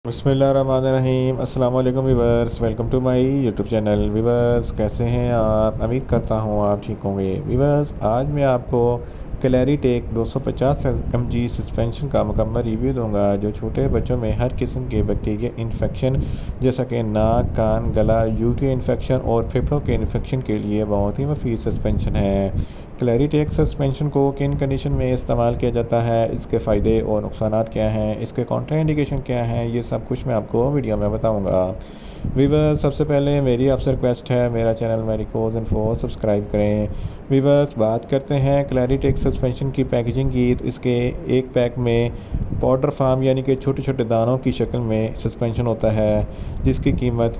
बिस्मिल्लाहिर्रहमानिर्रहीम। अस्सलाम वालेकुम viewers, welcome to my YouTube channel. Viewers, कैसे हैं आप? उम्मीद करता हूँ आप ठीक होंगे। वीवर्स, आज मैं आपको क्लैरिटेक 250 mg सस्पेंशन का मुकम्मल रिव्यू दूंगा, जो छोटे बच्चों में हर किस्म के बैक्टीरिया इन्फेक्शन जैसा कि नाक, कान, गला, यूटी इन्फेक्शन और फेफड़ों के इन्फेक्शन के लिए बहुत ही मुफीद सस्पेंशन है। क्लैरिटेक सस्पेंशन को किन कंडीशन में इस्तेमाल किया जाता है, इसके फ़ायदे और नुकसानात क्या हैं, इसके कॉन्ट्राइंडिकेशन क्या हैं, ये सब कुछ मैं आपको वीडियो में बताऊंगा। वीवर्स, सबसे पहले मेरी आपसे रिक्वेस्ट है, मेरा चैनल मेडिकोज इन्फो सब्सक्राइब करें। वीवर्स, बात करते हैं क्लैरिटेक सस्पेंशन की पैकेजिंग की। तो इसके एक पैक में पाउडर फार्म यानी कि छोटे छोटे दानों की शक्ल में सस्पेंशन होता है, जिसकी कीमत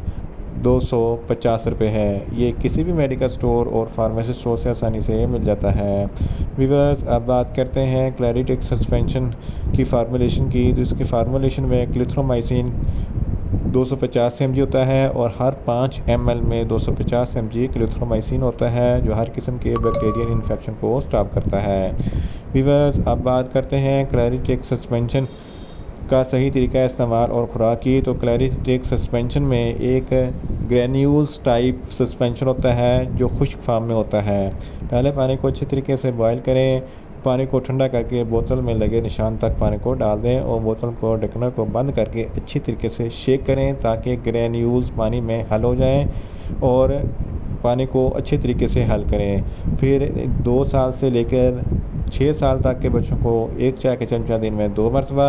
250 रुपये है। ये किसी भी मेडिकल स्टोर और फार्मेसी स्टोर से आसानी से मिल जाता है। वीवर्स, अब बात करते हैं क्लैरिटेक सस्पेंशन की फार्मूलेशन की। तो इसकी फार्मूलेशन में क्लिथ्रोमाइसिन 250 mg होता है और हर 5 ml में 250 mg क्लिथ्रोमाइसिन होता है, जो हर किस्म के बैक्टीरियल इन्फेक्शन को स्टॉप करता है। वीवर्स, अब बात करते हैं क्लैरिटेक सस्पेंशन का सही तरीका इस्तेमाल और खुराक की। तो क्लैरिटेक सस्पेंशन में एक ग्रेन्यूल्स टाइप सस्पेंशन होता है, जो खुश्क फार्म में होता है। पहले पानी को अच्छी तरीके से बॉयल करें। पानी को ठंडा करके बोतल में लगे निशान तक पानी को डाल दें और बोतल को ढक्कन को बंद करके अच्छी तरीके से शेक करें, ताकि ग्रेन्यूल्स पानी में हल हो जाएं और पानी को अच्छे तरीके से हल करें। फिर 2 साल से लेकर 6 साल तक के बच्चों को 1 चाय का चमचा दिन में 2 मरतबा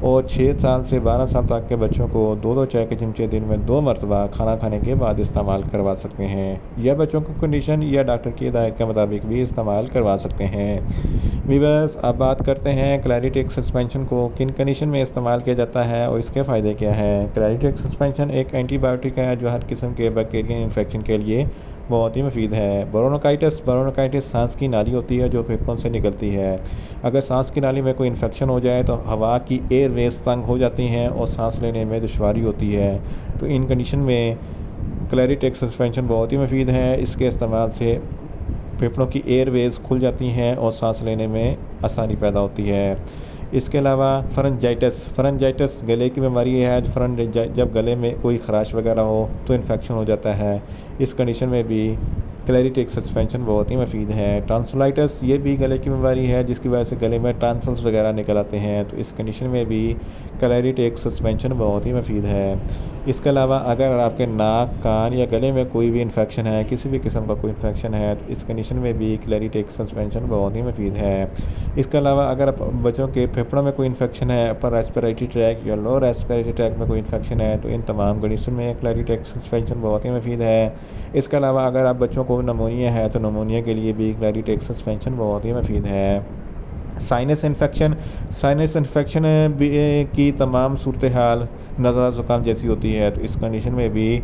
और 6 साल से 12 साल तक के बच्चों को 2-2 चाय के चमचे दिन में 2 मरतबा खाना खाने के बाद इस्तेमाल करवा सकते हैं, या बच्चों को कंडीशन या डॉक्टर की हिदायत के मुताबिक भी इस्तेमाल करवा सकते हैं। वीवर्स, अब बात करते हैं क्लैरिटेक सस्पेंशन को किन कंडीशन में इस्तेमाल किया जाता है और इसके फ़ायदे क्या हैं। क्लैरिटेक सस्पेंशन एक एंटीबायोटिक है, जो हर किस्म के बैक्टीरियल इन्फेक्शन के लिए बहुत ही मुफीद है। ब्रोंकाइटिस सांस की नाली होती है जो फेफड़ों से निकलती है। अगर सांस की नाली में कोई इन्फेक्शन हो जाए तो हवा की एयरवेज तंग हो जाती हैं और सांस लेने में दुश्वारी होती है। तो इन कंडीशन में क्लैरिटेक सस्पेंशन बहुत ही मुफीद है। इसके इस्तेमाल से फेफड़ों की एयरवेज खुल जाती हैं और सांस लेने में आसानी पैदा होती है। इसके अलावा फरंजाइटिस गले की बीमारी है। जब गले में कोई खराश वगैरह हो तो इन्फेक्शन हो जाता है। इस कंडीशन में भी क्लैरिटेक सस्पेंशन बहुत ही मुफीद है। टॉन्सिलाइटिस, ये भी गले की बीमारी है, जिसकी वजह से गले में टॉन्सिल्स वगैरह निकल आते हैं। तो इस कंडीशन में भी क्लैरिटेक सस्पेंशन बहुत ही मुफीद है। इसके अलावा अगर आपके नाक, कान या गले में कोई भी इन्फेक्शन है, किसी भी किस्म का कोई इन्फेक्शन है, तो इस कंडीशन में भी क्लैरिटेक सस्पेंशन बहुत ही मुफीद है। इसके अलावा अगर बच्चों के फेफड़ों में कोई इन्फेक्शन है, अपर रेस्पिरेटरी ट्रैक या लोअर रेस्पिरेटरी ट्रैक में कोई इन्फेक्शन है, तो इन तमाम कंडीशन में क्लैरिटेक सस्पेंशन बहुत ही मुफीद है। इसके अलावा अगर आप बच्चों को नमोनिया है, तो नमोनिया के लिए भी क्लैरिटेक सस्पेंशन बहुत ही मुफीद है। साइनस इन्फेक्शन की तमाम सूरत हाल नज़ला ज़ुकाम जैसी होती है, तो इस कंडीशन में भी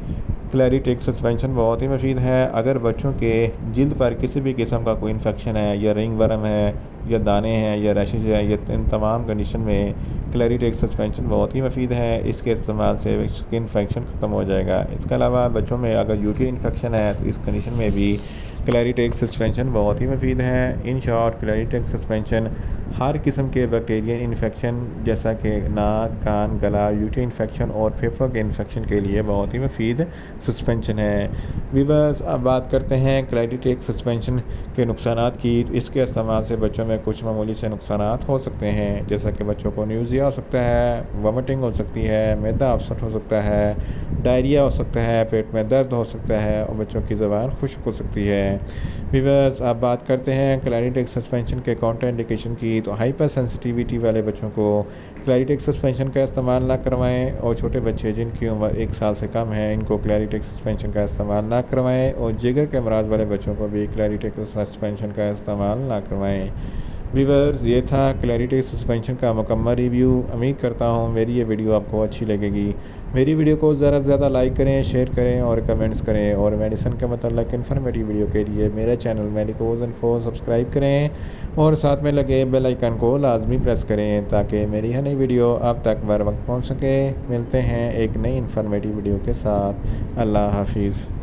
क्लैरिटेक सस्पेंशन बहुत ही मुफीद है। अगर बच्चों के जिल्द पर किसी भी किस्म का कोई इन्फेक्शन है, या रिंग वर्म है, या दाने हैं, या रैशेज है, ये इन तमाम कंडीशन में क्लैरिटेक सस्पेंशन बहुत ही मुफीद है। इसके इस्तेमाल से स्किन इन्फेक्शन ख़त्म हो जाएगा। इसके अलावा बच्चों में अगर यूटी इन्फेक्शन है, तो इस कंडीशन में भी क्लैरिटेक सस्पेंशन बहुत ही मुफीद है। इन शॉर्ट, क्लैरिटेक सस्पेंशन हर किस्म के बैक्टीरियल इन्फेक्शन जैसा कि नाक, कान, गला, यूटी इन्फेक्शन और फेफड़ों के इन्फेक्शन के लिए बहुत ही मुफीद सस्पेंशन है। वीवर्स, अब बात करते हैं क्लैरिटेक सस्पेंशन के नुकसानात की। तो इसके इस्तेमाल से बच्चों में कुछ मामूली से नुकसानात हो सकते हैं, जैसा कि बच्चों को न्यूज़िया हो सकता है, वॉमिटिंग हो सकती है, मैदा अपसेट हो सकता है, डायरिया हो सकता है, पेट में दर्द हो सकता है और बच्चों की ज़ुबान खुश्क हो सकती है। वीवर्स, अब बात करते हैं क्लैरिटेक सस्पेंशन के कॉन्ट्राइंडिकेशन की। तो हाइपर सेंसिटिविटी वाले बच्चों को क्लैरिटेक सस्पेंशन का इस्तेमाल ना करवाएं, और छोटे बच्चे जिनकी उम्र 1 साल से कम है, इनको क्लैरिटेक सस्पेंशन का इस्तेमाल ना करवाएं, और जिगर के अमराज वाले बच्चों को भी क्लैरिटेक सस्पेंशन का इस्तेमाल ना करवाएं। वीवर्स, ये था क्लैरिटेक सस्पेंशन का मुकम्मल रिव्यू। उम्मीद करता हूँ मेरी ये वीडियो आपको अच्छी लगेगी। मेरी वीडियो को ज़्यादा से ज़्यादा लाइक करें, शेयर करें और कमेंट्स करें, और मेडिसिन के मतलब इन्फॉर्मेटिव वीडियो के लिए मेरे चैनल मेडिकोज इन्फो सब्सक्राइब करें और साथ में लगे बेल आइकन को लाजमी प्रेस करें, ताकि मेरी हर नई वीडियो आप तक बर वक्त पहुँच सके। मिलते हैं एक नई इन्फॉर्मेटिव वीडियो के साथ। अल्लाह हाफिज़।